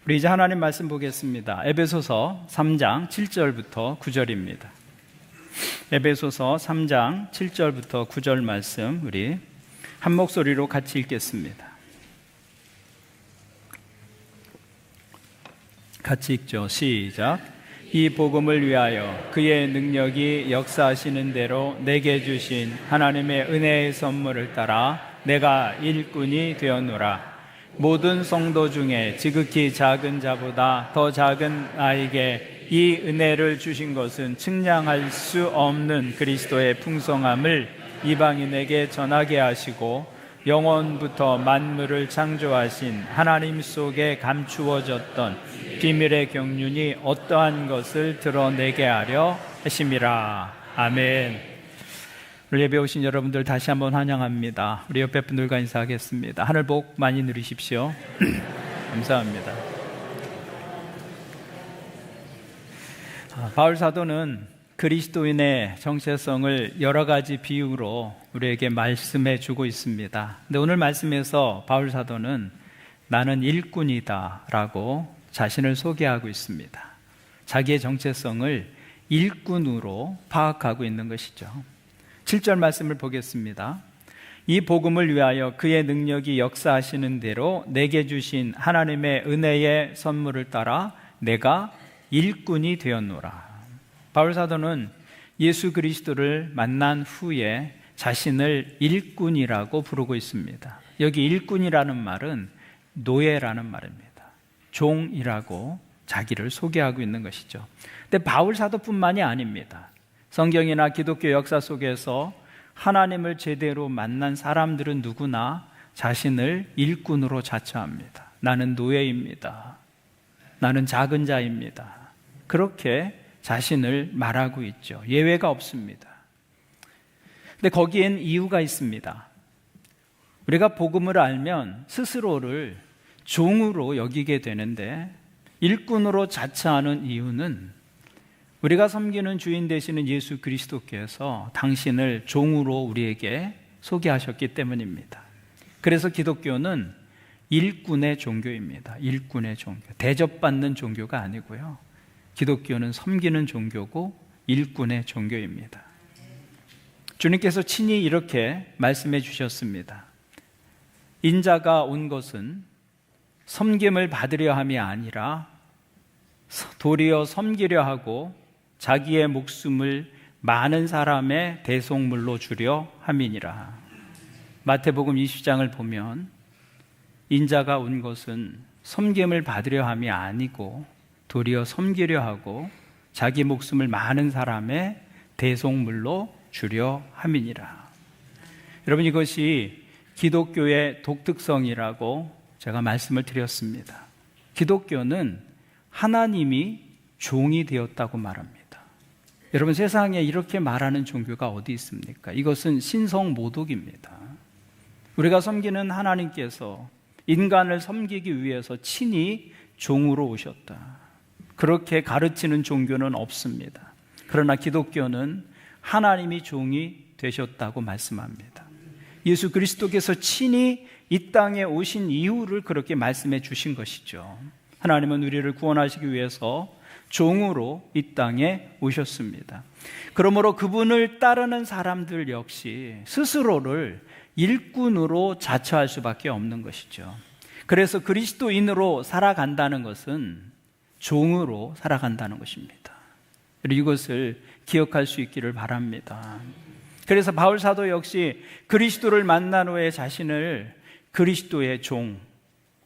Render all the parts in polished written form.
우리 이제 하나님 말씀 보겠습니다. 에베소서 3장 7절부터 9절입니다. 에베소서 3장 7절부터 9절 말씀 우리 한 목소리로 같이 읽겠습니다. 같이 읽죠. 시작. 이 복음을 위하여 그의 능력이 역사하시는 대로 내게 주신 하나님의 은혜의 선물을 따라 내가 일꾼이 되었노라. 모든 성도 중에 지극히 작은 자보다 더 작은 나에게 이 은혜를 주신 것은 측량할 수 없는 그리스도의 풍성함을 이방인에게 전하게 하시고 영원부터 만물을 창조하신 하나님 속에 감추어졌던 비밀의 경륜이 어떠한 것을 드러내게 하려 하심이라. 아멘. 오늘 예배 오신 여러분들 다시 한번 환영합니다. 우리 옆에 분들과 인사하겠습니다. 하늘 복 많이 누리십시오. 감사합니다. 바울 사도는 그리스도인의 정체성을 여러 가지 비유로 우리에게 말씀해 주고 있습니다. 근데 오늘 말씀에서 바울 사도는 나는 일꾼이다 라고 자신을 소개하고 있습니다. 자기의 정체성을 일꾼으로 파악하고 있는 것이죠. 7절 말씀을 보겠습니다. 이 복음을 위하여 그의 능력이 역사하시는 대로 내게 주신 하나님의 은혜의 선물을 따라 내가 일꾼이 되었노라. 바울 사도는 예수 그리스도를 만난 후에 자신을 일꾼이라고 부르고 있습니다. 여기 일꾼이라는 말은 노예라는 말입니다. 종이라고 자기를 소개하고 있는 것이죠. 근데 바울 사도뿐만이 아닙니다. 성경이나 기독교 역사 속에서 하나님을 제대로 만난 사람들은 누구나 자신을 일꾼으로 자처합니다. 나는 노예입니다. 나는 작은 자입니다. 그렇게 자신을 말하고 있죠. 예외가 없습니다. 근데 거기엔 이유가 있습니다. 우리가 복음을 알면 스스로를 종으로 여기게 되는데 일꾼으로 자처하는 이유는 우리가 섬기는 주인 되시는 예수 그리스도께서 당신을 종으로 우리에게 소개하셨기 때문입니다. 그래서 기독교는 일꾼의 종교입니다. 일꾼의 종교. 대접받는 종교가 아니고요. 기독교는 섬기는 종교고 일꾼의 종교입니다. 주님께서 친히 이렇게 말씀해 주셨습니다. 인자가 온 것은 섬김을 받으려 함이 아니라 도리어 섬기려 하고 자기의 목숨을 많은 사람의 대속물로 주려 함이니라. 마태복음 20장을 보면 인자가 온 것은 섬김을 받으려 함이 아니고 도리어 섬기려 하고 자기 목숨을 많은 사람의 대속물로 주려 함이니라. 여러분, 이것이 기독교의 독특성이라고 제가 말씀을 드렸습니다. 기독교는 하나님이 종이 되었다고 말합니다. 여러분, 세상에 이렇게 말하는 종교가 어디 있습니까? 이것은 신성모독입니다. 우리가 섬기는 하나님께서 인간을 섬기기 위해서 친히 종으로 오셨다. 그렇게 가르치는 종교는 없습니다. 그러나 기독교는 하나님이 종이 되셨다고 말씀합니다. 예수 그리스도께서 친히 이 땅에 오신 이유를 그렇게 말씀해 주신 것이죠. 하나님은 우리를 구원하시기 위해서 종으로 이 땅에 오셨습니다. 그러므로 그분을 따르는 사람들 역시 스스로를 일꾼으로 자처할 수밖에 없는 것이죠. 그래서 그리스도인으로 살아간다는 것은 종으로 살아간다는 것입니다. 이것을 기억할 수 있기를 바랍니다. 그래서 바울 사도 역시 그리스도를 만난 후에 자신을 그리스도의 종,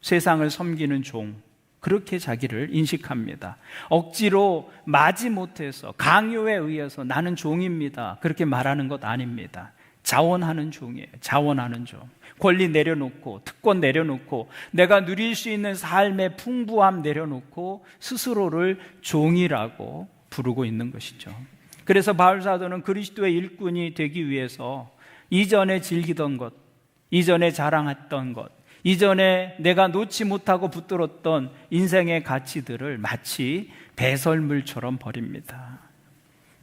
세상을 섬기는 종, 그렇게 자기를 인식합니다. 억지로 마지못해서 강요에 의해서 나는 종입니다, 그렇게 말하는 것 아닙니다. 자원하는 종이에요. 자원하는 종. 권리 내려놓고, 특권 내려놓고, 내가 누릴 수 있는 삶의 풍부함 내려놓고 스스로를 종이라고 부르고 있는 것이죠. 그래서 바울 사도는 그리스도의 일꾼이 되기 위해서 이전에 즐기던 것, 이전에 자랑했던 것, 이전에 내가 놓지 못하고 붙들었던 인생의 가치들을 마치 배설물처럼 버립니다.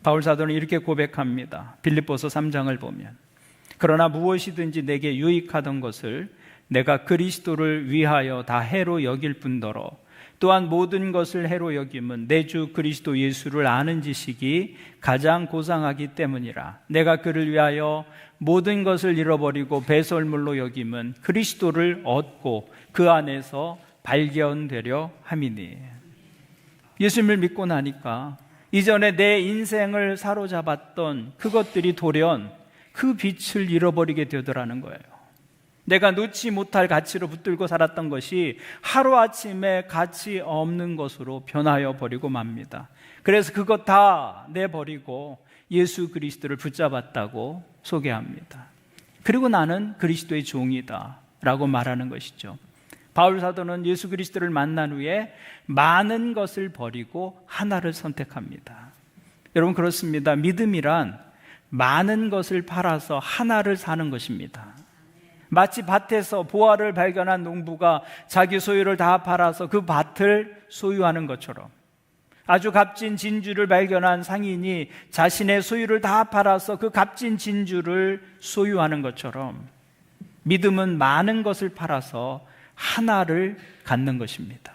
바울 사도는 이렇게 고백합니다. 빌립보서 3장을 보면, 그러나 무엇이든지 내게 유익하던 것을 내가 그리스도를 위하여 다 해로 여길 뿐더러 또한 모든 것을 해로 여김은 내 주 그리스도 예수를 아는 지식이 가장 고상하기 때문이라. 내가 그를 위하여 모든 것을 잃어버리고 배설물로 여김은 그리스도를 얻고 그 안에서 발견되려 함이니. 예수님을 믿고 나니까 이전에 내 인생을 사로잡았던 그것들이 돌연 그 빛을 잃어버리게 되더라는 거예요. 내가 놓지 못할 가치로 붙들고 살았던 것이 하루아침에 가치 없는 것으로 변하여 버리고 맙니다. 그래서 그것 다 내버리고 예수 그리스도를 붙잡았다고 소개합니다. 그리고 나는 그리스도의 종이다 라고 말하는 것이죠. 바울 사도는 예수 그리스도를 만난 후에 많은 것을 버리고 하나를 선택합니다. 여러분, 그렇습니다. 믿음이란 많은 것을 팔아서 하나를 사는 것입니다. 마치 밭에서 보화를 발견한 농부가 자기 소유를 다 팔아서 그 밭을 소유하는 것처럼, 아주 값진 진주를 발견한 상인이 자신의 소유를 다 팔아서 그 값진 진주를 소유하는 것처럼, 믿음은 많은 것을 팔아서 하나를 갖는 것입니다.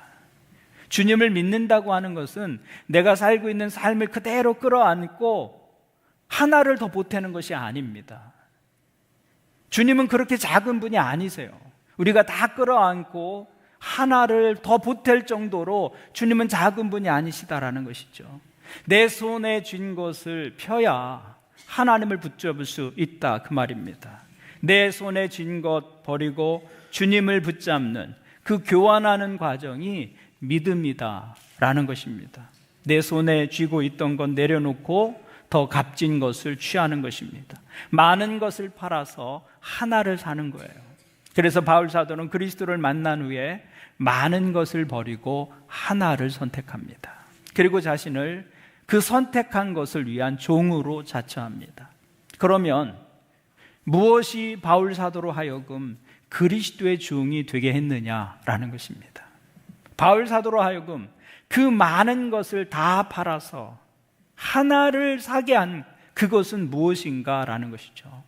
주님을 믿는다고 하는 것은 내가 살고 있는 삶을 그대로 끌어안고 하나를 더 보태는 것이 아닙니다. 주님은 그렇게 작은 분이 아니세요. 우리가 다 끌어안고 하나를 더 보탤 정도로 주님은 작은 분이 아니시다라는 것이죠. 내 손에 쥔 것을 펴야 하나님을 붙잡을 수 있다, 그 말입니다. 내 손에 쥔 것 버리고 주님을 붙잡는 그 교환하는 과정이 믿음이다라는 것입니다. 내 손에 쥐고 있던 건 내려놓고 더 값진 것을 취하는 것입니다. 많은 것을 팔아서 하나를 사는 거예요. 그래서 바울 사도는 그리스도를 만난 후에 많은 것을 버리고 하나를 선택합니다. 그리고 자신을 그 선택한 것을 위한 종으로 자처합니다. 그러면 무엇이 바울 사도로 하여금 그리스도의 종이 되게 했느냐라는 것입니다. 바울 사도로 하여금 그 많은 것을 다 팔아서 하나를 사게 한 그것은 무엇인가라는 것이죠.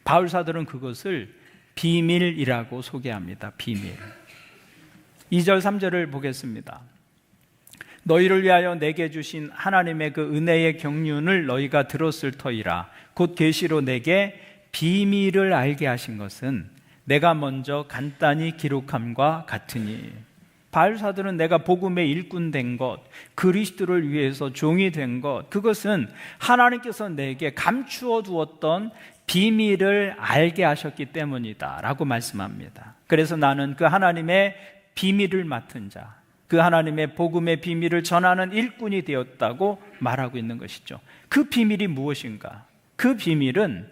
바울 사도는 그것을 비밀이라고 소개합니다. 비밀. 2절 3절을 보겠습니다. 너희를 위하여 내게 주신 하나님의 그 은혜의 경륜을 너희가 들었을 터이라. 곧 계시로 내게 비밀을 알게 하신 것은 내가 먼저 간단히 기록함과 같으니. 바울 사도는 내가 복음의 일꾼 된 것, 그리스도를 위해서 종이 된 것, 그것은 하나님께서 내게 감추어 두었던 비밀을 알게 하셨기 때문이다 라고 말씀합니다. 그래서 나는 그 하나님의 비밀을 맡은 자, 그 하나님의 복음의 비밀을 전하는 일꾼이 되었다고 말하고 있는 것이죠. 그 비밀이 무엇인가? 그 비밀은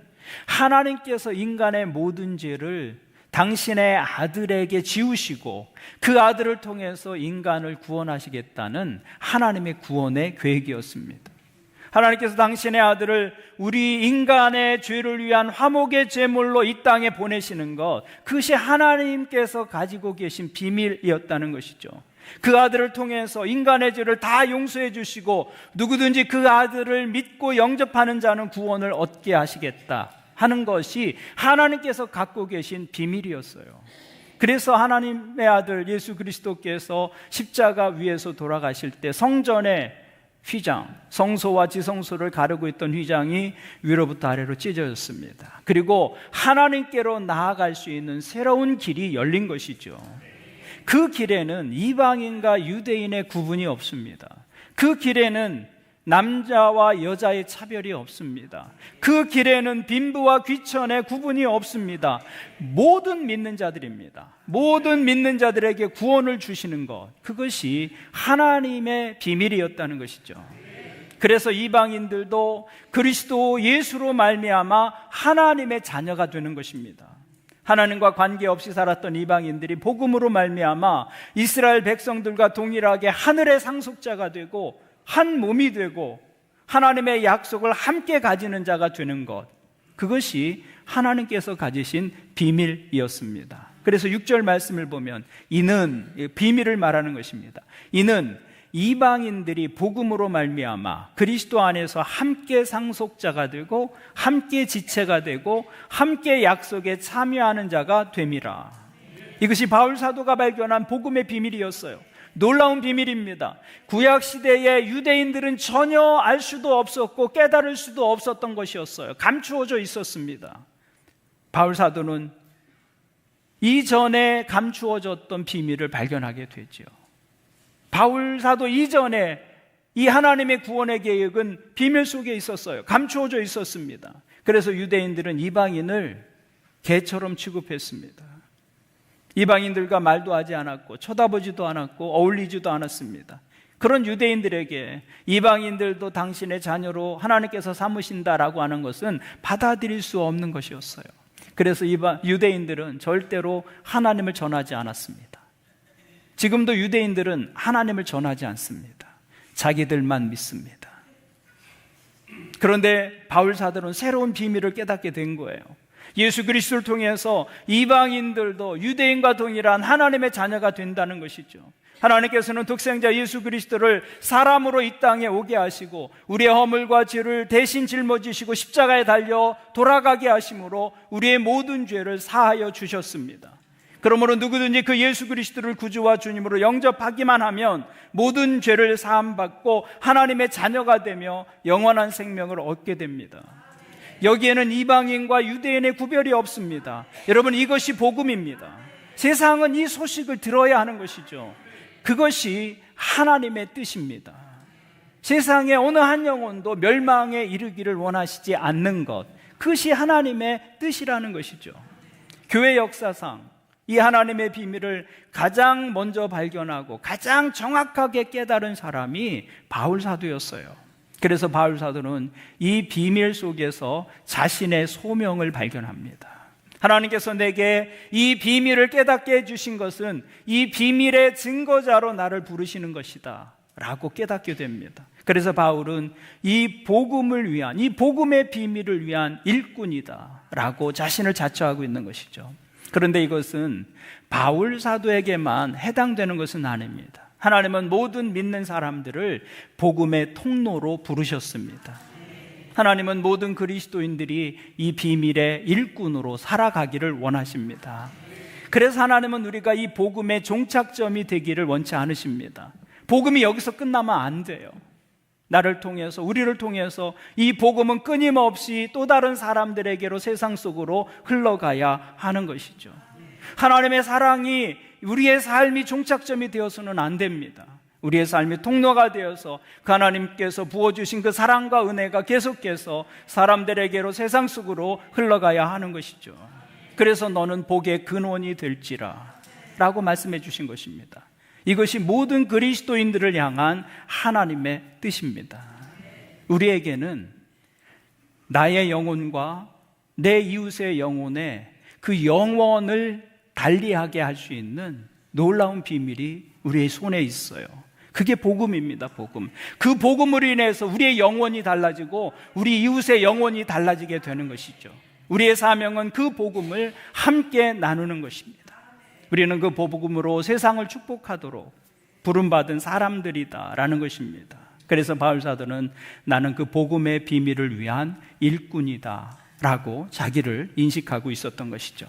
하나님께서 인간의 모든 죄를 당신의 아들에게 지우시고 그 아들을 통해서 인간을 구원하시겠다는 하나님의 구원의 계획이었습니다. 하나님께서 당신의 아들을 우리 인간의 죄를 위한 화목의 제물로 이 땅에 보내시는 것, 그것이 하나님께서 가지고 계신 비밀이었다는 것이죠. 그 아들을 통해서 인간의 죄를 다 용서해 주시고 누구든지 그 아들을 믿고 영접하는 자는 구원을 얻게 하시겠다 하는 것이 하나님께서 갖고 계신 비밀이었어요. 그래서 하나님의 아들 예수 그리스도께서 십자가 위에서 돌아가실 때 성전의 휘장, 성소와 지성소를 가르고 있던 휘장이 위로부터 아래로 찢어졌습니다. 그리고 하나님께로 나아갈 수 있는 새로운 길이 열린 것이죠. 그 길에는 이방인과 유대인의 구분이 없습니다. 그 길에는 남자와 여자의 차별이 없습니다. 그 길에는 빈부와 귀천의 구분이 없습니다. 모든 믿는 자들입니다. 모든 믿는 자들에게 구원을 주시는 것, 그것이 하나님의 비밀이었다는 것이죠. 그래서 이방인들도 그리스도 예수로 말미암아 하나님의 자녀가 되는 것입니다. 하나님과 관계없이 살았던 이방인들이 복음으로 말미암아 이스라엘 백성들과 동일하게 하늘의 상속자가 되고 한 몸이 되고 하나님의 약속을 함께 가지는 자가 되는 것, 그것이 하나님께서 가지신 비밀이었습니다. 그래서 6절 말씀을 보면 이는, 비밀을 말하는 것입니다. 이는 이방인들이 복음으로 말미암아 그리스도 안에서 함께 상속자가 되고 함께 지체가 되고 함께 약속에 참여하는 자가 됨이라. 이것이 바울 사도가 발견한 복음의 비밀이었어요. 놀라운 비밀입니다. 구약 시대의 유대인들은 전혀 알 수도 없었고 깨달을 수도 없었던 것이었어요. 감추어져 있었습니다. 바울 사도는 이전에 감추어졌던 비밀을 발견하게 되죠. 바울 사도 이전에 이 하나님의 구원의 계획은 비밀 속에 있었어요. 감추어져 있었습니다. 그래서 유대인들은 이방인을 개처럼 취급했습니다. 이방인들과 말도 하지 않았고 쳐다보지도 않았고 어울리지도 않았습니다. 그런 유대인들에게 이방인들도 당신의 자녀로 하나님께서 삼으신다라고 하는 것은 받아들일 수 없는 것이었어요. 그래서 유대인들은 절대로 하나님을 전하지 않았습니다. 지금도 유대인들은 하나님을 전하지 않습니다. 자기들만 믿습니다. 그런데 바울 사도는 새로운 비밀을 깨닫게 된 거예요. 예수 그리스도를 통해서 이방인들도 유대인과 동일한 하나님의 자녀가 된다는 것이죠. 하나님께서는 독생자 예수 그리스도를 사람으로 이 땅에 오게 하시고 우리의 허물과 죄를 대신 짊어지시고 십자가에 달려 돌아가게 하심으로 우리의 모든 죄를 사하여 주셨습니다. 그러므로 누구든지 그 예수 그리스도를 구주와 주님으로 영접하기만 하면 모든 죄를 사함받고 하나님의 자녀가 되며 영원한 생명을 얻게 됩니다. 여기에는 이방인과 유대인의 구별이 없습니다. 여러분, 이것이 복음입니다. 세상은 이 소식을 들어야 하는 것이죠. 그것이 하나님의 뜻입니다. 세상의 어느 한 영혼도 멸망에 이르기를 원하시지 않는 것, 그것이 하나님의 뜻이라는 것이죠. 교회 역사상 이 하나님의 비밀을 가장 먼저 발견하고 가장 정확하게 깨달은 사람이 바울 사도였어요. 그래서 바울 사도는 이 비밀 속에서 자신의 소명을 발견합니다. 하나님께서 내게 이 비밀을 깨닫게 해주신 것은 이 비밀의 증거자로 나를 부르시는 것이다 라고 깨닫게 됩니다. 그래서 바울은 이 복음을 위한, 이 복음의 비밀을 위한 일꾼이다 라고 자신을 자처하고 있는 것이죠. 그런데 이것은 바울 사도에게만 해당되는 것은 아닙니다. 하나님은 모든 믿는 사람들을 복음의 통로로 부르셨습니다. 하나님은 모든 그리스도인들이 이 비밀의 일꾼으로 살아가기를 원하십니다. 그래서 하나님은 우리가 이 복음의 종착점이 되기를 원치 않으십니다. 복음이 여기서 끝나면 안 돼요. 나를 통해서, 우리를 통해서 이 복음은 끊임없이 또 다른 사람들에게로 세상 속으로 흘러가야 하는 것이죠. 하나님의 사랑이 우리의 삶이 종착점이 되어서는 안 됩니다. 우리의 삶이 통로가 되어서 그 하나님께서 부어주신 그 사랑과 은혜가 계속해서 사람들에게로 세상 속으로 흘러가야 하는 것이죠. 그래서 너는 복의 근원이 될지라 라고 말씀해 주신 것입니다. 이것이 모든 그리스도인들을 향한 하나님의 뜻입니다. 우리에게는 나의 영혼과 내 이웃의 영혼에 그 영원을 달리하게 할 수 있는 놀라운 비밀이 우리의 손에 있어요. 그게 복음입니다. 복음. 그 복음으로 인해서 우리의 영혼이 달라지고 우리 이웃의 영혼이 달라지게 되는 것이죠. 우리의 사명은 그 복음을 함께 나누는 것입니다. 우리는 그 복음으로 세상을 축복하도록 부름받은 사람들이다라는 것입니다. 그래서 바울 사도는 나는 그 복음의 비밀을 위한 일꾼이다라고 자기를 인식하고 있었던 것이죠.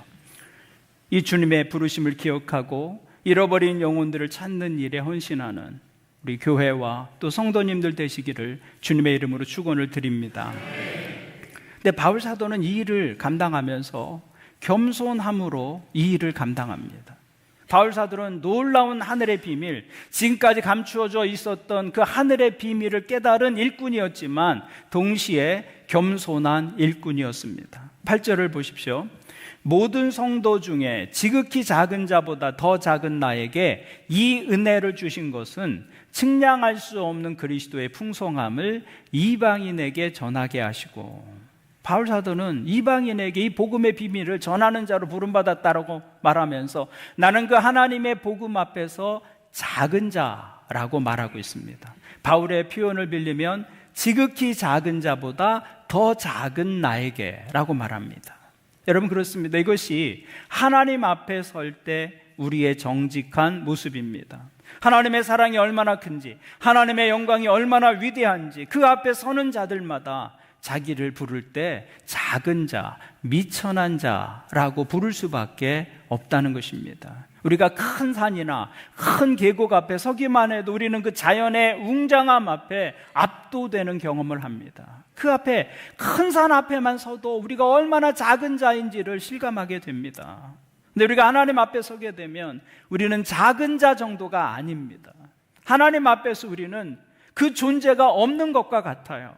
이 주님의 부르심을 기억하고 잃어버린 영혼들을 찾는 일에 헌신하는 우리 교회와 또 성도님들 되시기를 주님의 이름으로 축원을 드립니다. 근데 바울 사도는 이 일을 감당하면서 겸손함으로 이 일을 감당합니다. 바울 사도는 놀라운 하늘의 비밀, 지금까지 감추어져 있었던 그 하늘의 비밀을 깨달은 일꾼이었지만 동시에 겸손한 일꾼이었습니다. 8절을 보십시오. 모든 성도 중에 지극히 작은 자보다 더 작은 나에게 이 은혜를 주신 것은 측량할 수 없는 그리스도의 풍성함을 이방인에게 전하게 하시고, 바울 사도는 이방인에게 이 복음의 비밀을 전하는 자로 부름받았다라고 말하면서 나는 그 하나님의 복음 앞에서 작은 자라고 말하고 있습니다. 바울의 표현을 빌리면 지극히 작은 자보다 더 작은 나에게 라고 말합니다. 여러분, 그렇습니다. 이것이 하나님 앞에 설 때 우리의 정직한 모습입니다. 하나님의 사랑이 얼마나 큰지, 하나님의 영광이 얼마나 위대한지 그 앞에 서는 자들마다 자기를 부를 때 작은 자, 미천한 자라고 부를 수밖에 없다는 것입니다. 우리가 큰 산이나 큰 계곡 앞에 서기만 해도 우리는 그 자연의 웅장함 앞에 압도되는 경험을 합니다. 그 앞에, 큰 산 앞에만 서도 우리가 얼마나 작은 자인지를 실감하게 됩니다. 근데 우리가 하나님 앞에 서게 되면 우리는 작은 자 정도가 아닙니다. 하나님 앞에서 우리는 그 존재가 없는 것과 같아요.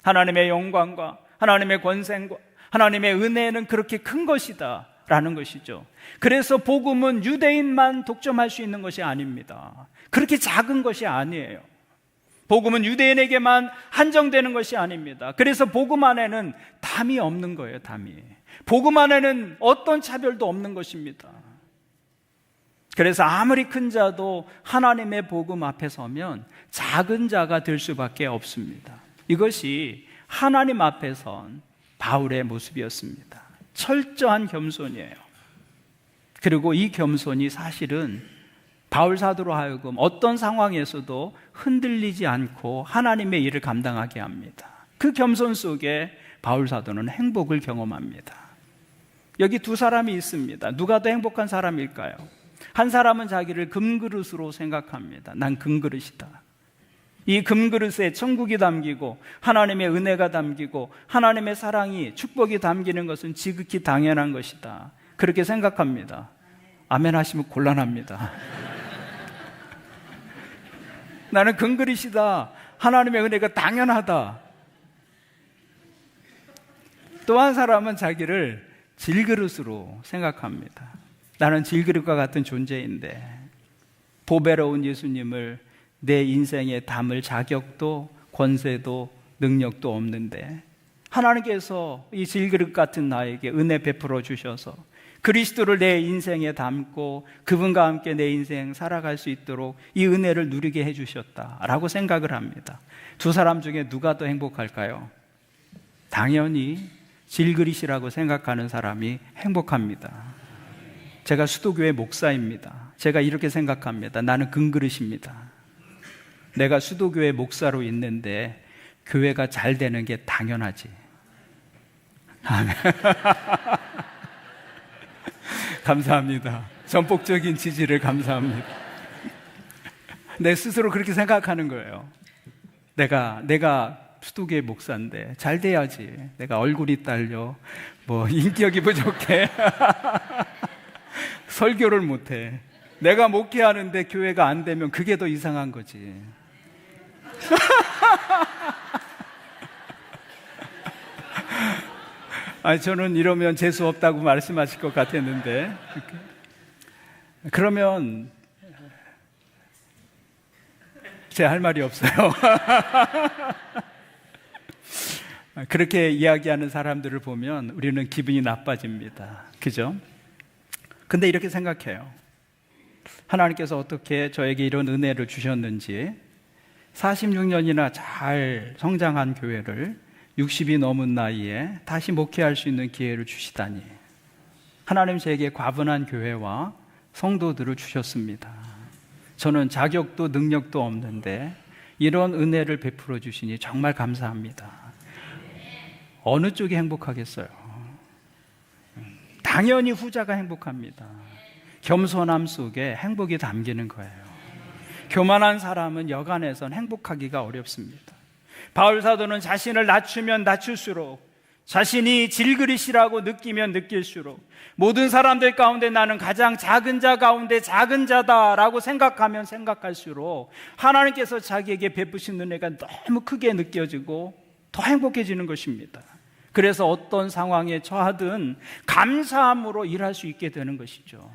하나님의 영광과 하나님의 권세과 하나님의 은혜는 그렇게 큰 것이다 라는 것이죠. 그래서 복음은 유대인만 독점할 수 있는 것이 아닙니다. 그렇게 작은 것이 아니에요. 복음은 유대인에게만 한정되는 것이 아닙니다. 그래서 복음 안에는 담이 없는 거예요. 담이. 복음 안에는 어떤 차별도 없는 것입니다. 그래서 아무리 큰 자도 하나님의 복음 앞에 서면 작은 자가 될 수밖에 없습니다. 이것이 하나님 앞에 선 바울의 모습이었습니다. 철저한 겸손이에요. 그리고 이 겸손이 사실은 바울 사도로 하여금 어떤 상황에서도 흔들리지 않고 하나님의 일을 감당하게 합니다. 그 겸손 속에 바울 사도는 행복을 경험합니다. 여기 두 사람이 있습니다. 누가 더 행복한 사람일까요? 한 사람은 자기를 금그릇으로 생각합니다. 난 금그릇이다. 이 금그릇에 천국이 담기고 하나님의 은혜가 담기고 하나님의 사랑이, 축복이 담기는 것은 지극히 당연한 것이다. 그렇게 생각합니다. 아멘 하시면 곤란합니다. 나는 금그릇이다. 하나님의 은혜가 당연하다. 또 한 사람은 자기를 질그릇으로 생각합니다. 나는 질그릇과 같은 존재인데 보배로운 예수님을 내 인생에 담을 자격도 권세도 능력도 없는데 하나님께서 이 질그릇 같은 나에게 은혜 베풀어 주셔서 그리스도를 내 인생에 담고 그분과 함께 내 인생 살아갈 수 있도록 이 은혜를 누리게 해주셨다라고 생각을 합니다. 두 사람 중에 누가 더 행복할까요? 당연히 질그릇이라고 생각하는 사람이 행복합니다. 제가 수도교회 목사입니다. 제가 이렇게 생각합니다. 나는 금그릇입니다. 내가 수도교회 목사로 있는데 교회가 잘 되는 게 당연하지. 아멘. 감사합니다. 전폭적인 지지를 감사합니다. 내 스스로 그렇게 생각하는 거예요. 내가 수도교회 목사인데 잘 돼야지. 내가 얼굴이 딸려, 인격이 부족해, 설교를 못해. 내가 목회하는데 교회가 안 되면 그게 더 이상한 거지. 저는 이러면 재수 없다고 말씀하실 것 같았는데, 그러면 제가 할 말이 없어요. 그렇게 이야기하는 사람들을 보면 우리는 기분이 나빠집니다. 그죠? 근데 이렇게 생각해요. 하나님께서 어떻게 저에게 이런 은혜를 주셨는지, 46년이나 잘 성장한 교회를 60이 넘은 나이에 다시 목회할 수 있는 기회를 주시다니. 하나님 제게 과분한 교회와 성도들을 주셨습니다. 저는 자격도 능력도 없는데 이런 은혜를 베풀어 주시니 정말 감사합니다. 어느 쪽이 행복하겠어요? 당연히 후자가 행복합니다. 겸손함 속에 행복이 담기는 거예요. 교만한 사람은 여간에선 행복하기가 어렵습니다. 바울 사도는 자신을 낮추면 낮출수록, 자신이 질그릇이라고 느끼면 느낄수록, 모든 사람들 가운데 나는 가장 작은 자 가운데 작은 자다라고 생각하면 생각할수록 하나님께서 자기에게 베푸신 은혜가 너무 크게 느껴지고 더 행복해지는 것입니다. 그래서 어떤 상황에 처하든 감사함으로 일할 수 있게 되는 것이죠.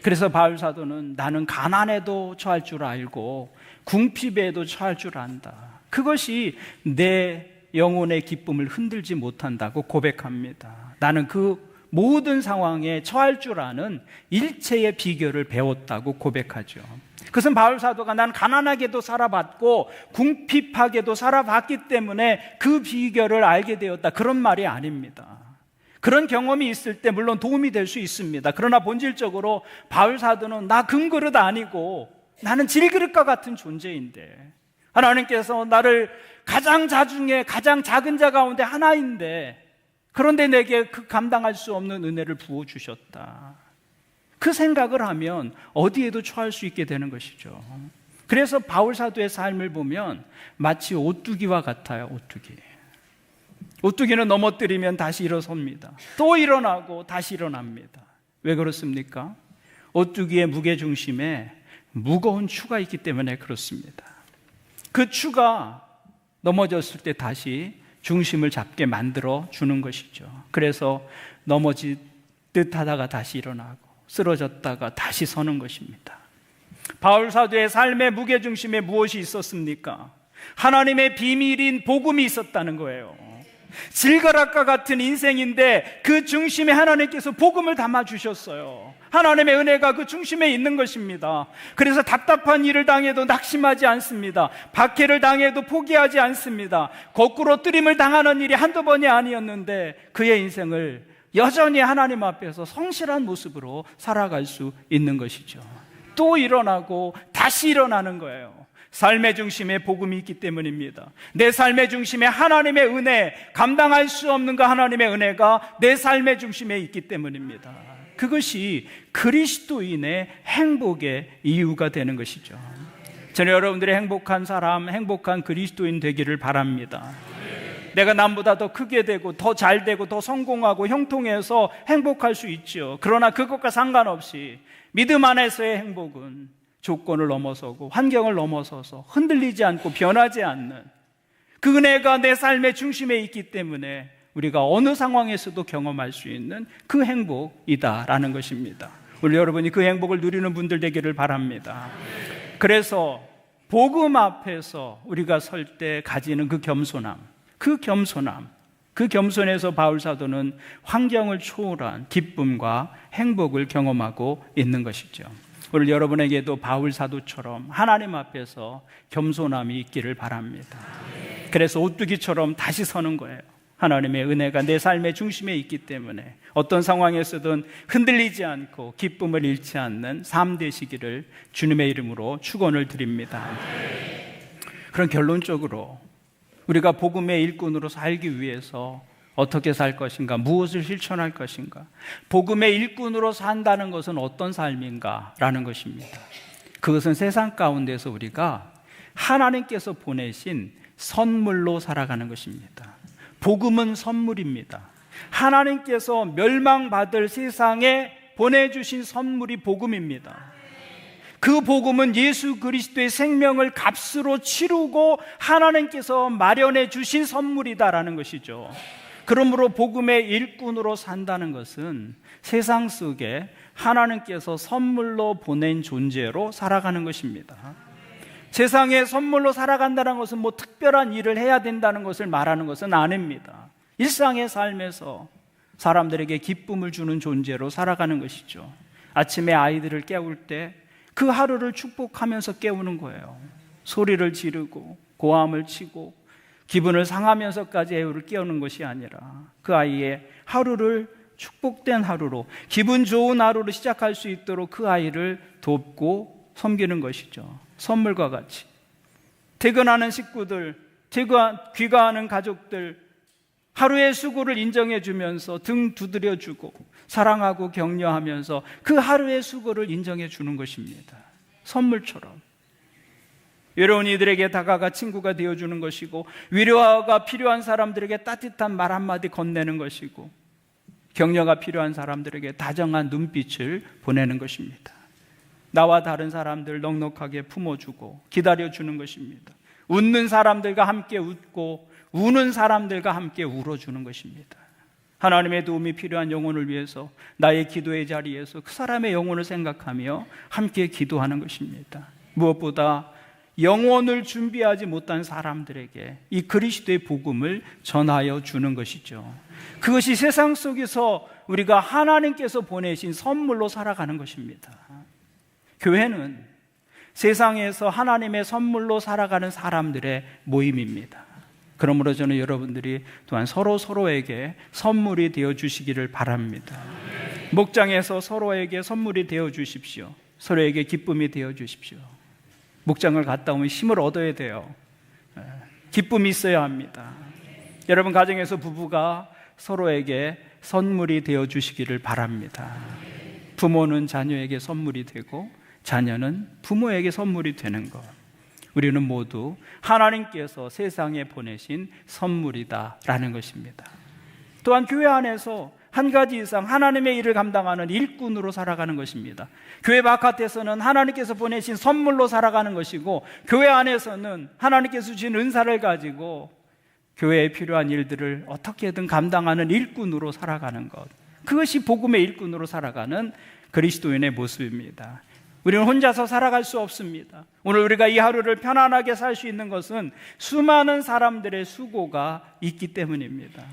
그래서 바울 사도는 나는 가난에도 처할 줄 알고 궁핍에도 처할 줄 안다. 그것이 내 영혼의 기쁨을 흔들지 못한다고 고백합니다. 나는 그 모든 상황에 처할 줄 아는 일체의 비결을 배웠다고 고백하죠. 그것은 바울 사도가 난 가난하게도 살아봤고 궁핍하게도 살아봤기 때문에 그 비결을 알게 되었다, 그런 말이 아닙니다. 그런 경험이 있을 때 물론 도움이 될 수 있습니다. 그러나 본질적으로 바울 사도는 나 금그릇 아니고 나는 질그릇과 같은 존재인데 하나님께서 나를 가장 자중에 가장 작은 자 가운데 하나인데, 그런데 내게 그 감당할 수 없는 은혜를 부어주셨다. 그 생각을 하면 어디에도 처할 수 있게 되는 것이죠. 그래서 바울 사도의 삶을 보면 마치 오뚜기와 같아요. 오뚜기는 넘어뜨리면 다시 일어섭니다. 또 일어나고 다시 일어납니다. 왜 그렇습니까? 오뚜기의 무게중심에 무거운 추가 있기 때문에 그렇습니다. 그 추가 넘어졌을 때 다시 중심을 잡게 만들어 주는 것이죠. 그래서 넘어지듯 하다가 다시 일어나고 쓰러졌다가 다시 서는 것입니다. 바울 사도의 삶의 무게중심에 무엇이 있었습니까? 하나님의 비밀인 복음이 있었다는 거예요. 질가락과 같은 인생인데 그 중심에 하나님께서 복음을 담아주셨어요. 하나님의 은혜가 그 중심에 있는 것입니다. 그래서 답답한 일을 당해도 낙심하지 않습니다. 박해를 당해도 포기하지 않습니다. 거꾸로 뜨림을 당하는 일이 한두 번이 아니었는데 그의 인생을 여전히 하나님 앞에서 성실한 모습으로 살아갈 수 있는 것이죠. 또 일어나고 다시 일어나는 거예요. 삶의 중심에 복음이 있기 때문입니다. 내 삶의 중심에 하나님의 은혜, 감당할 수 없는 그 하나님의 은혜가 내 삶의 중심에 있기 때문입니다. 그것이 그리스도인의 행복의 이유가 되는 것이죠. 저는 여러분들의 행복한 사람, 행복한 그리스도인 되기를 바랍니다. 내가 남보다 더 크게 되고 더 잘 되고 더 성공하고 형통해서 행복할 수 있죠. 그러나 그것과 상관없이 믿음 안에서의 행복은 조건을 넘어서고 환경을 넘어서서 흔들리지 않고 변하지 않는 그 은혜가 내 삶의 중심에 있기 때문에 우리가 어느 상황에서도 경험할 수 있는 그 행복이다라는 것입니다. 우리 여러분이 그 행복을 누리는 분들 되기를 바랍니다. 그래서 복음 앞에서 우리가 설 때 가지는 그 겸손에서 바울 사도는 환경을 초월한 기쁨과 행복을 경험하고 있는 것이죠. 오늘 여러분에게도 바울 사도처럼 하나님 앞에서 겸손함이 있기를 바랍니다. 그래서 오뚜기처럼 다시 서는 거예요. 하나님의 은혜가 내 삶의 중심에 있기 때문에 어떤 상황에서든 흔들리지 않고 기쁨을 잃지 않는 삶 되시기를 주님의 이름으로 축원을 드립니다. 그런 결론적으로 우리가 복음의 일꾼으로 살기 위해서 어떻게 살 것인가, 무엇을 실천할 것인가, 복음의 일꾼으로 산다는 것은 어떤 삶인가 라는 것입니다. 그것은 세상 가운데서 우리가 하나님께서 보내신 선물로 살아가는 것입니다. 복음은 선물입니다. 하나님께서 멸망받을 세상에 보내주신 선물이 복음입니다. 그 복음은 예수 그리스도의 생명을 값으로 치르고 하나님께서 마련해 주신 선물이다라는 것이죠. 그러므로 복음의 일꾼으로 산다는 것은 세상 속에 하나님께서 선물로 보낸 존재로 살아가는 것입니다. 세상에 선물로 살아간다는 것은 뭐 특별한 일을 해야 된다는 것을 말하는 것은 아닙니다. 일상의 삶에서 사람들에게 기쁨을 주는 존재로 살아가는 것이죠. 아침에 아이들을 깨울 때 그 하루를 축복하면서 깨우는 거예요. 소리를 지르고 고함을 치고 기분을 상하면서까지 애우를 깨우는 것이 아니라 그 아이의 하루를 축복된 하루로, 기분 좋은 하루로 시작할 수 있도록 그 아이를 돕고 섬기는 것이죠. 선물과 같이 퇴근하는 식구들, 귀가하는 가족들 하루의 수고를 인정해주면서 등 두드려주고 사랑하고 격려하면서 그 하루의 수고를 인정해주는 것입니다. 선물처럼 외로운 이들에게 다가가 친구가 되어주는 것이고, 위로가 필요한 사람들에게 따뜻한 말 한마디 건네는 것이고, 격려가 필요한 사람들에게 다정한 눈빛을 보내는 것입니다. 나와 다른 사람들 넉넉하게 품어주고 기다려주는 것입니다. 웃는 사람들과 함께 웃고 우는 사람들과 함께 울어주는 것입니다. 하나님의 도움이 필요한 영혼을 위해서 나의 기도의 자리에서 그 사람의 영혼을 생각하며 함께 기도하는 것입니다. 무엇보다 영혼을 준비하지 못한 사람들에게 이 그리스도의 복음을 전하여 주는 것이죠. 그것이 세상 속에서 우리가 하나님께서 보내신 선물로 살아가는 것입니다. 교회는 세상에서 하나님의 선물로 살아가는 사람들의 모임입니다. 그러므로 저는 여러분들이 또한 서로에게 선물이 되어 주시기를 바랍니다. 목장에서 서로에게 선물이 되어 주십시오. 서로에게 기쁨이 되어 주십시오. 목장을 갔다 오면 힘을 얻어야 돼요. 기쁨이 있어야 합니다. 여러분, 가정에서 부부가 서로에게 선물이 되어 주시기를 바랍니다. 부모는 자녀에게 선물이 되고 자녀는 부모에게 선물이 되는 것, 우리는 모두 하나님께서 세상에 보내신 선물이다라는 것입니다. 또한 교회 안에서 한 가지 이상 하나님의 일을 감당하는 일꾼으로 살아가는 것입니다. 교회 바깥에서는 하나님께서 보내신 선물로 살아가는 것이고, 교회 안에서는 하나님께서 주신 은사를 가지고 교회에 필요한 일들을 어떻게든 감당하는 일꾼으로 살아가는 것, 그것이 복음의 일꾼으로 살아가는 그리스도인의 모습입니다. 우리는 혼자서 살아갈 수 없습니다. 오늘 우리가 이 하루를 편안하게 살 수 있는 것은 수많은 사람들의 수고가 있기 때문입니다.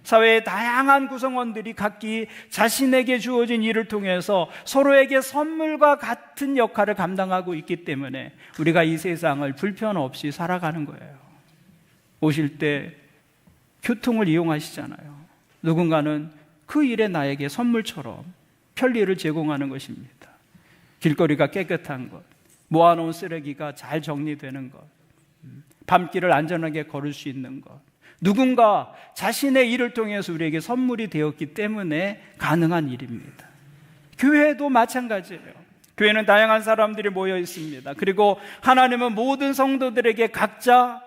사회의 다양한 구성원들이 각기 자신에게 주어진 일을 통해서 서로에게 선물과 같은 역할을 감당하고 있기 때문에 우리가 이 세상을 불편 없이 살아가는 거예요. 오실 때 교통을 이용하시잖아요. 누군가는 그 일에 나에게 선물처럼 편리를 제공하는 것입니다. 길거리가 깨끗한 것, 모아놓은 쓰레기가 잘 정리되는 것, 밤길을 안전하게 걸을 수 있는 것, 누군가 자신의 일을 통해서 우리에게 선물이 되었기 때문에 가능한 일입니다. 교회도 마찬가지예요. 교회는 다양한 사람들이 모여 있습니다. 그리고 하나님은 모든 성도들에게 각자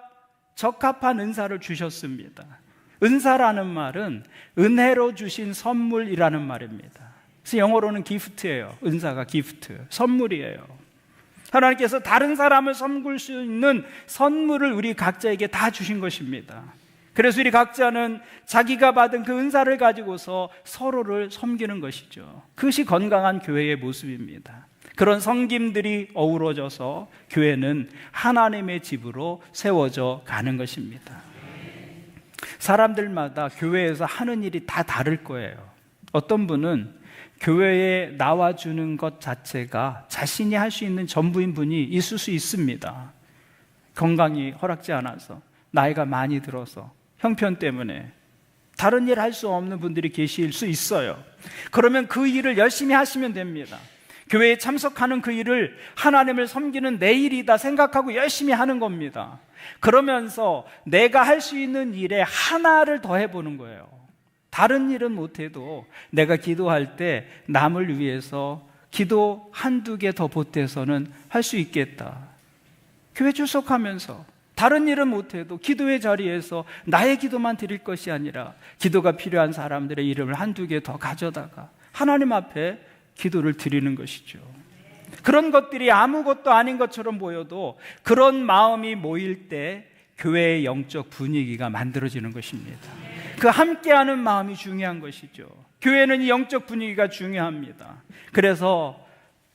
적합한 은사를 주셨습니다. 은사라는 말은 은혜로 주신 선물이라는 말입니다. 그래서 영어로는 기프트예요. 은사가 기프트, 선물이에요. 하나님께서 다른 사람을 섬길 수 있는 선물을 우리 각자에게 다 주신 것입니다. 그래서 우리 각자는 자기가 받은 그 은사를 가지고서 서로를 섬기는 것이죠. 그것이 건강한 교회의 모습입니다. 그런 섬김들이 어우러져서 교회는 하나님의 집으로 세워져 가는 것입니다. 사람들마다 교회에서 하는 일이 다 다를 거예요. 어떤 분은 교회에 나와주는 것 자체가 자신이 할 수 있는 전부인 분이 있을 수 있습니다. 건강이 허락지 않아서, 나이가 많이 들어서, 형편 때문에 다른 일 할 수 없는 분들이 계실 수 있어요. 그러면 그 일을 열심히 하시면 됩니다. 교회에 참석하는 그 일을 하나님을 섬기는 내 일이다 생각하고 열심히 하는 겁니다. 그러면서 내가 할 수 있는 일에 하나를 더 해보는 거예요. 다른 일은 못해도 내가 기도할 때 남을 위해서 기도 한두 개 더 보태서는 할 수 있겠다. 교회 출석하면서 다른 일은 못해도 기도의 자리에서 나의 기도만 드릴 것이 아니라 기도가 필요한 사람들의 이름을 한두 개 더 가져다가 하나님 앞에 기도를 드리는 것이죠. 그런 것들이 아무것도 아닌 것처럼 보여도 그런 마음이 모일 때 교회의 영적 분위기가 만들어지는 것입니다. 그 함께하는 마음이 중요한 것이죠. 교회는 이 영적 분위기가 중요합니다. 그래서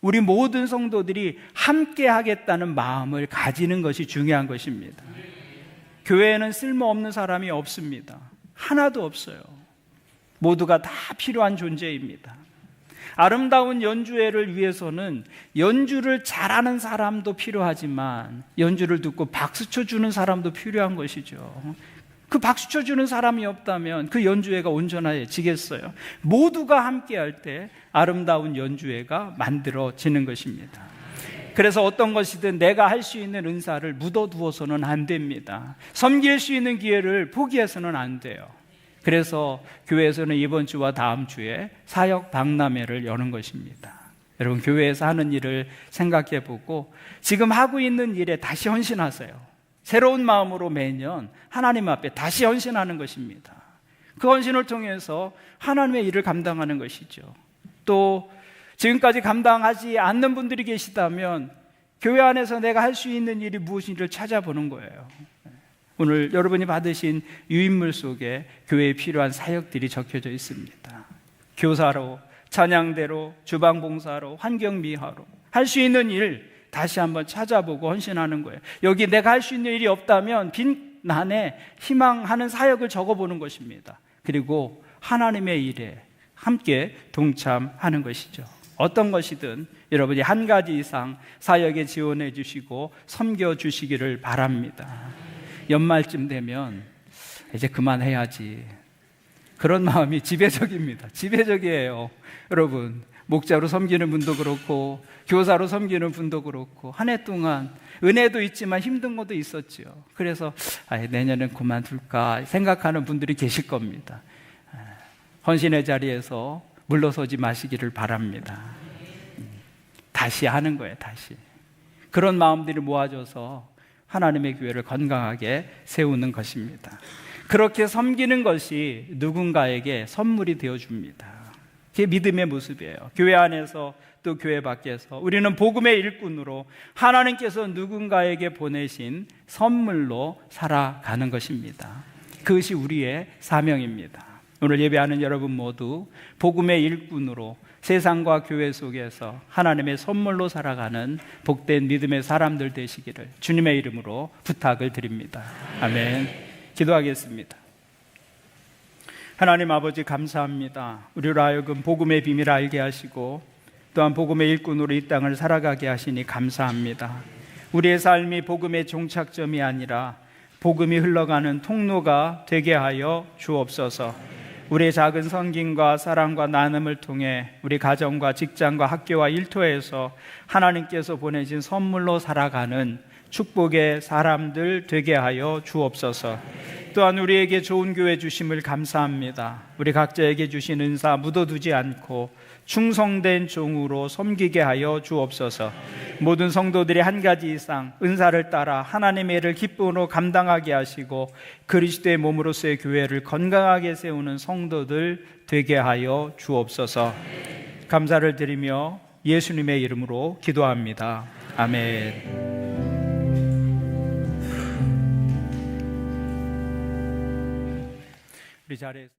우리 모든 성도들이 함께 하겠다는 마음을 가지는 것이 중요한 것입니다. 교회에는 쓸모없는 사람이 없습니다. 하나도 없어요. 모두가 다 필요한 존재입니다. 아름다운 연주회를 위해서는 연주를 잘하는 사람도 필요하지만 연주를 듣고 박수 쳐주는 사람도 필요한 것이죠. 그 박수 쳐주는 사람이 없다면 그 연주회가 온전해지겠어요? 모두가 함께할 때 아름다운 연주회가 만들어지는 것입니다. 그래서 어떤 것이든 내가 할 수 있는 은사를 묻어두어서는 안 됩니다. 섬길 수 있는 기회를 포기해서는 안 돼요. 그래서 교회에서는 이번 주와 다음 주에 사역 박람회를 여는 것입니다. 여러분, 교회에서 하는 일을 생각해 보고 지금 하고 있는 일에 다시 헌신하세요. 새로운 마음으로 매년 하나님 앞에 다시 헌신하는 것입니다. 그 헌신을 통해서 하나님의 일을 감당하는 것이죠. 또 지금까지 감당하지 않는 분들이 계시다면 교회 안에서 내가 할 수 있는 일이 무엇인지를 찾아보는 거예요. 오늘 여러분이 받으신 유인물 속에 교회에 필요한 사역들이 적혀져 있습니다. 교사로, 찬양대로, 주방봉사로, 환경미화로 할 수 있는 일 다시 한번 찾아보고 헌신하는 거예요. 여기 내가 할 수 있는 일이 없다면 빈란에 희망하는 사역을 적어보는 것입니다. 그리고 하나님의 일에 함께 동참하는 것이죠. 어떤 것이든 여러분이 한 가지 이상 사역에 지원해 주시고 섬겨 주시기를 바랍니다. 연말쯤 되면 이제 그만해야지, 그런 마음이 지배적입니다. 지배적이에요. 여러분, 목자로 섬기는 분도 그렇고 교사로 섬기는 분도 그렇고 한 해 동안 은혜도 있지만 힘든 것도 있었죠. 그래서 내년엔 그만둘까 생각하는 분들이 계실 겁니다. 헌신의 자리에서 물러서지 마시기를 바랍니다. 다시 하는 거예요. 다시. 그런 마음들이 모아져서 하나님의 교회를 건강하게 세우는 것입니다. 그렇게 섬기는 것이 누군가에게 선물이 되어줍니다. 그게 믿음의 모습이에요. 교회 안에서 또 교회 밖에서 우리는 복음의 일꾼으로 하나님께서 누군가에게 보내신 선물로 살아가는 것입니다. 그것이 우리의 사명입니다. 오늘 예배하는 여러분 모두 복음의 일꾼으로 세상과 교회 속에서 하나님의 선물로 살아가는 복된 믿음의 사람들 되시기를 주님의 이름으로 부탁을 드립니다. 아멘. 기도하겠습니다. 하나님 아버지 감사합니다. 우리로 하여금 복음의 비밀을 알게 하시고 또한 복음의 일꾼으로 이 땅을 살아가게 하시니 감사합니다. 우리의 삶이 복음의 종착점이 아니라 복음이 흘러가는 통로가 되게 하여 주옵소서. 우리의 작은 섬김과 사랑과 나눔을 통해 우리 가정과 직장과 학교와 일터에서 하나님께서 보내신 선물로 살아가는 축복의 사람들 되게 하여 주옵소서. 또한 우리에게 좋은 교회 주심을 감사합니다. 우리 각자에게 주신 은사 묻어두지 않고 충성된 종으로 섬기게 하여 주옵소서. 모든 성도들이 한 가지 이상 은사를 따라 하나님의 일을 기쁨으로 감당하게 하시고 그리스도의 몸으로서의 교회를 건강하게 세우는 성도들 되게 하여 주옵소서. 감사를 드리며 예수님의 이름으로 기도합니다. 아멘. 우리 자리에서